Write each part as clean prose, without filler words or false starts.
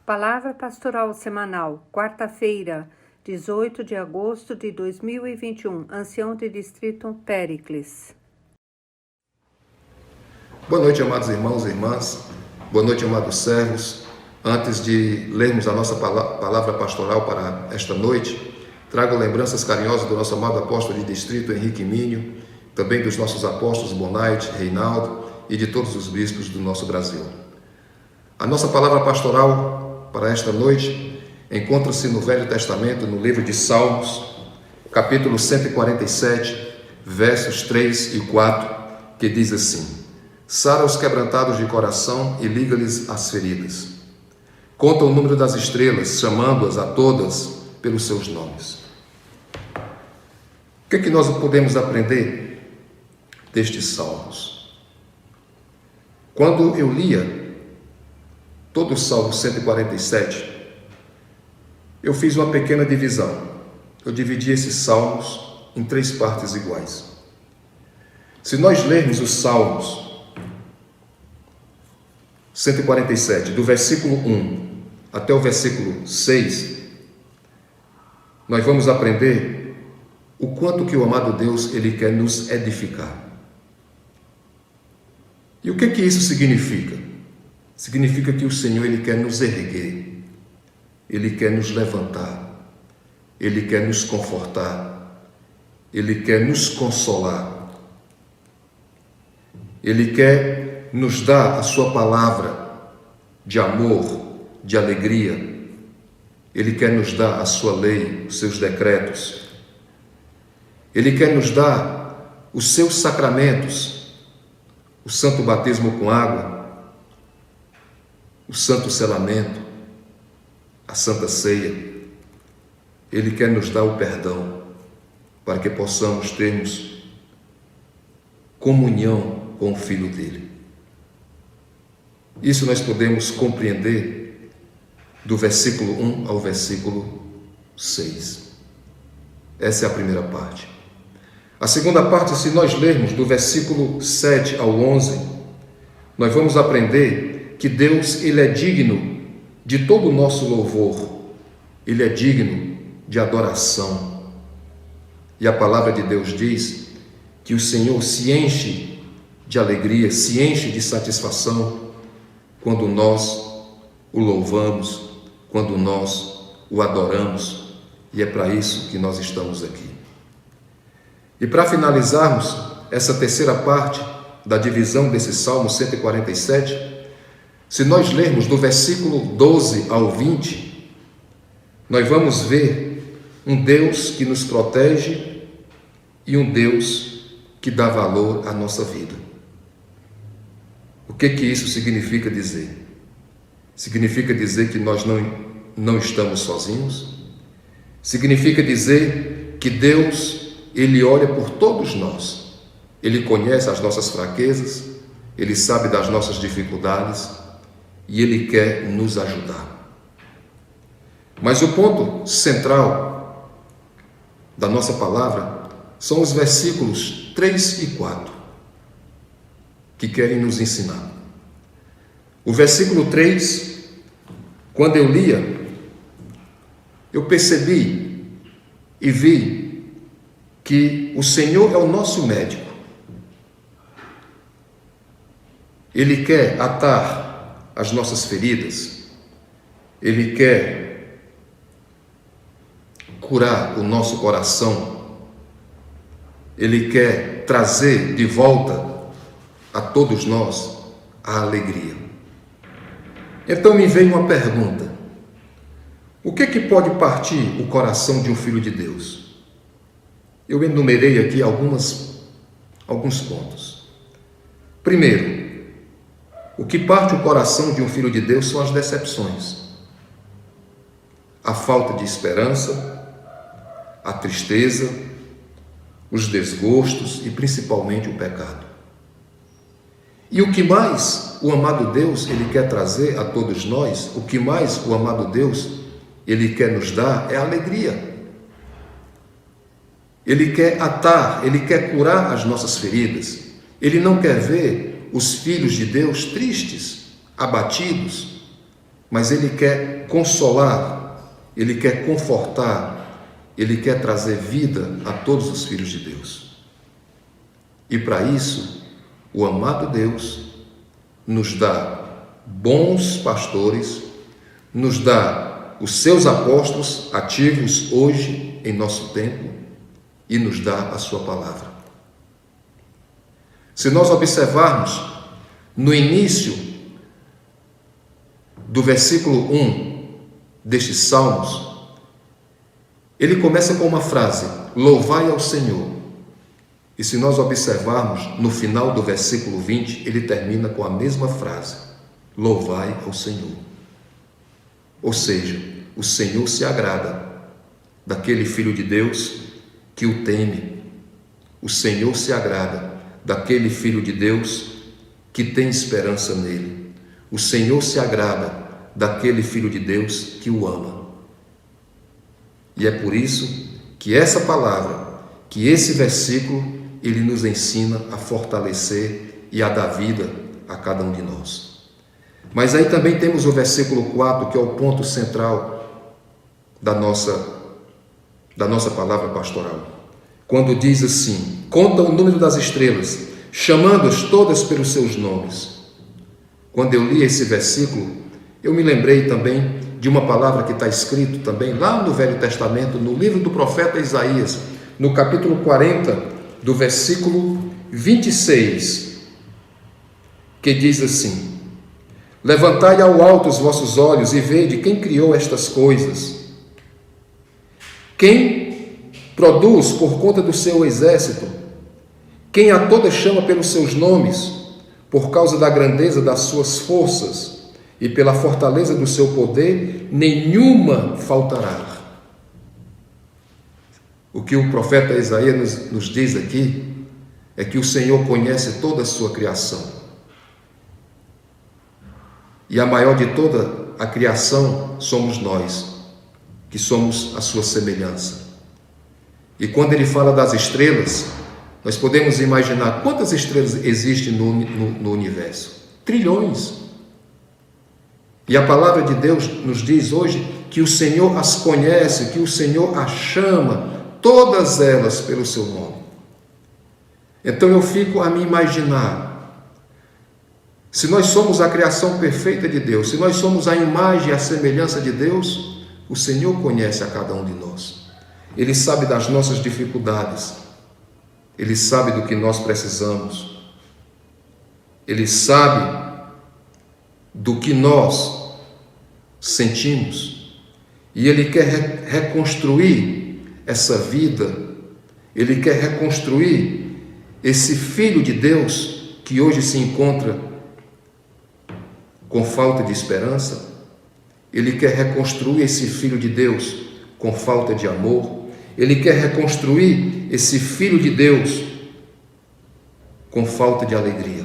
Palavra Pastoral Semanal, quarta-feira, 18 de agosto de 2021, Ancião de Distrito Péricles. Boa noite, amados irmãos e irmãs. Boa noite, amados servos. Antes de lermos a nossa palavra pastoral para esta noite, trago lembranças carinhosas do nosso amado apóstolo de distrito, Henrique Minho, também dos nossos apóstolos Bonaite, Reinaldo e de todos os bispos do nosso Brasil. A nossa palavra pastoral para esta noite encontra-se no Velho Testamento, no livro de Salmos, capítulo 147, versos 3 e 4, que diz assim: Sara os quebrantados de coração e liga-lhes as feridas. Conta o número das estrelas, chamando-as a todas pelos seus nomes. O que é que nós podemos aprender destes salmos? Quando eu lia todo o Salmo 147, eu fiz uma pequena divisão. Eu dividi esses salmos em 3 partes iguais. Se nós lermos os Salmos 147, do versículo 1 até o versículo 6, nós vamos aprender o quanto que o amado Deus ele quer nos edificar. E o que isso significa? Significa que o Senhor ele quer nos erguer, ele quer nos levantar, ele quer nos confortar, ele quer nos consolar, ele quer nos dar a sua palavra de amor, de alegria. Ele quer nos dar a sua lei, os seus decretos. Ele quer nos dar os seus sacramentos, o santo batismo com água, o santo selamento, a santa ceia. Ele quer nos dar o perdão, para que possamos termos comunhão com o Filho dele. Isso nós podemos compreender do versículo 1 ao versículo 6. Essa é a primeira parte. A segunda parte, se nós lermos do versículo 7 ao 11, nós vamos aprender que Deus ele é digno de todo o nosso louvor. Ele é digno de adoração. E a palavra de Deus diz que o Senhor se enche de alegria, se enche de satisfação quando nós o louvamos, quando nós o adoramos, e é para isso que nós estamos aqui. E para finalizarmos essa terceira parte da divisão desse Salmo 147, se nós lermos do versículo 12 ao 20, nós vamos ver um Deus que nos protege e um Deus que dá valor à nossa vida. O que isso significa dizer? Significa dizer que nós não estamos sozinhos. Significa dizer que Deus, ele olha por todos nós. Ele conhece as nossas fraquezas, ele sabe das nossas dificuldades e ele quer nos ajudar. Mas o ponto central da nossa palavra são os versículos 3 e 4, que querem nos ensinar. O versículo 3, quando eu lia, eu percebi e vi que o Senhor é o nosso médico. Ele quer atar as nossas feridas, ele quer curar o nosso coração, ele quer trazer de volta a todos nós a alegria. Então me veio uma pergunta: o que pode partir o coração de um filho de Deus? Eu enumerei aqui alguns pontos. Primeiro, o que parte o coração de um filho de Deus são as decepções, a falta de esperança, a tristeza, os desgostos e principalmente o pecado. E o que mais o amado Deus ele quer trazer a todos nós, o que mais o amado Deus ele quer nos dar é a alegria. Ele quer atar, ele quer curar as nossas feridas. Ele não quer ver os filhos de Deus tristes, abatidos, mas Ele quer consolar, Ele quer confortar, Ele quer trazer vida a todos os filhos de Deus. E para isso, o amado Deus nos dá bons pastores, nos dá os seus apóstolos ativos hoje em nosso tempo e nos dá a sua palavra. Se nós observarmos no início do versículo 1 destes Salmos, ele começa com uma frase: louvai ao Senhor. E se nós observarmos no final do versículo 20, ele termina com a mesma frase: louvai ao Senhor. Ou seja, o Senhor se agrada daquele filho de Deus que o teme. O Senhor se agrada daquele filho de Deus que tem esperança nele. O Senhor se agrada daquele filho de Deus que o ama. E é por isso que essa palavra, que esse versículo, ele nos ensina a fortalecer e a dar vida a cada um de nós. Mas aí também temos o versículo 4, que é o ponto central da nossa palavra pastoral. Quando diz assim: conta o número das estrelas, chamando-as todas pelos seus nomes. Quando eu li esse versículo, eu me lembrei também de uma palavra que está escrito também lá no Velho Testamento, no livro do profeta Isaías, no capítulo 40, do versículo 26, que diz assim: levantai ao alto os vossos olhos e vede quem criou estas coisas, quem produz por conta do seu exército, quem a todas chama pelos seus nomes, por causa da grandeza das suas forças e pela fortaleza do seu poder, nenhuma faltará. O que o profeta Isaías nos diz aqui é que o Senhor conhece toda a sua criação. E a maior de toda a criação somos nós, que somos a sua semelhança. E quando ele fala das estrelas, nós podemos imaginar quantas estrelas existem no universo. Trilhões. E a palavra de Deus nos diz hoje que o Senhor as conhece, que o Senhor as chama, todas elas pelo seu nome. Então eu fico a me imaginar, se nós somos a criação perfeita de Deus, se nós somos a imagem e a semelhança de Deus, o Senhor conhece a cada um de nós. Ele sabe das nossas dificuldades, Ele sabe do que nós precisamos, Ele sabe do que nós sentimos, e Ele quer reconstruir essa vida, Ele quer reconstruir esse Filho de Deus que hoje se encontra com falta de esperança. Ele quer reconstruir esse Filho de Deus com falta de amor. Ele quer reconstruir esse Filho de Deus com falta de alegria.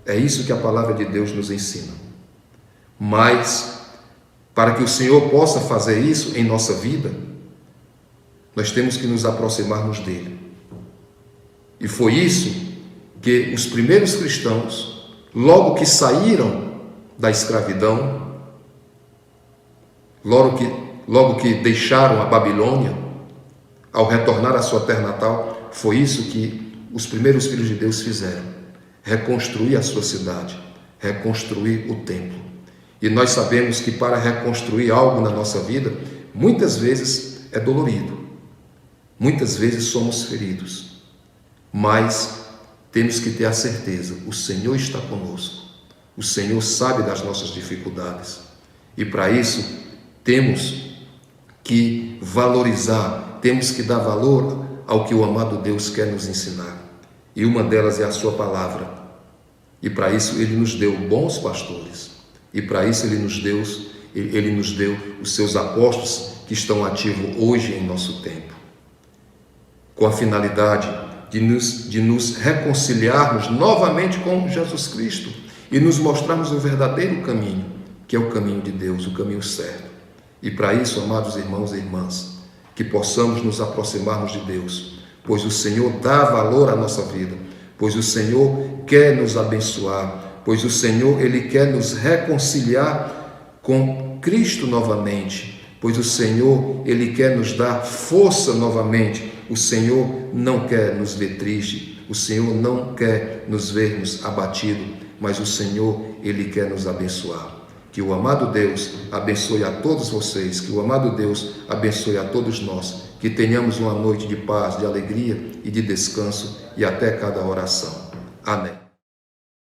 É isso que a palavra de Deus nos ensina. Mas, para que o Senhor possa fazer isso em nossa vida, nós temos que nos aproximarmos dele. E foi isso que os primeiros cristãos, logo que saíram da escravidão, logo que deixaram a Babilônia, ao retornar à sua terra natal, foi isso que os primeiros filhos de Deus fizeram: reconstruir a sua cidade, reconstruir o templo. E nós sabemos que para reconstruir algo na nossa vida, muitas vezes é dolorido, muitas vezes somos feridos, mas temos que ter a certeza: o Senhor está conosco, o Senhor sabe das nossas dificuldades, e para isso temos que valorizar, temos que dar valor ao que o amado Deus quer nos ensinar, e uma delas é a sua palavra. E para isso Ele nos deu bons pastores, e para isso Ele nos deu os seus apóstolos que estão ativos hoje em nosso tempo, com a finalidade de nos reconciliarmos novamente com Jesus Cristo e nos mostrarmos o verdadeiro caminho, que é o caminho de Deus, o caminho certo. E para isso, amados irmãos e irmãs, que possamos nos aproximarmos de Deus, pois o Senhor dá valor à nossa vida, pois o Senhor quer nos abençoar, pois o Senhor, Ele quer nos reconciliar com Cristo novamente, pois o Senhor, Ele quer nos dar força novamente. O Senhor não quer nos ver triste, o Senhor não quer nos vermos abatidos, mas o Senhor, Ele quer nos abençoar. Que o amado Deus abençoe a todos vocês, que o amado Deus abençoe a todos nós, que tenhamos uma noite de paz, de alegria e de descanso, e até cada oração. Amém.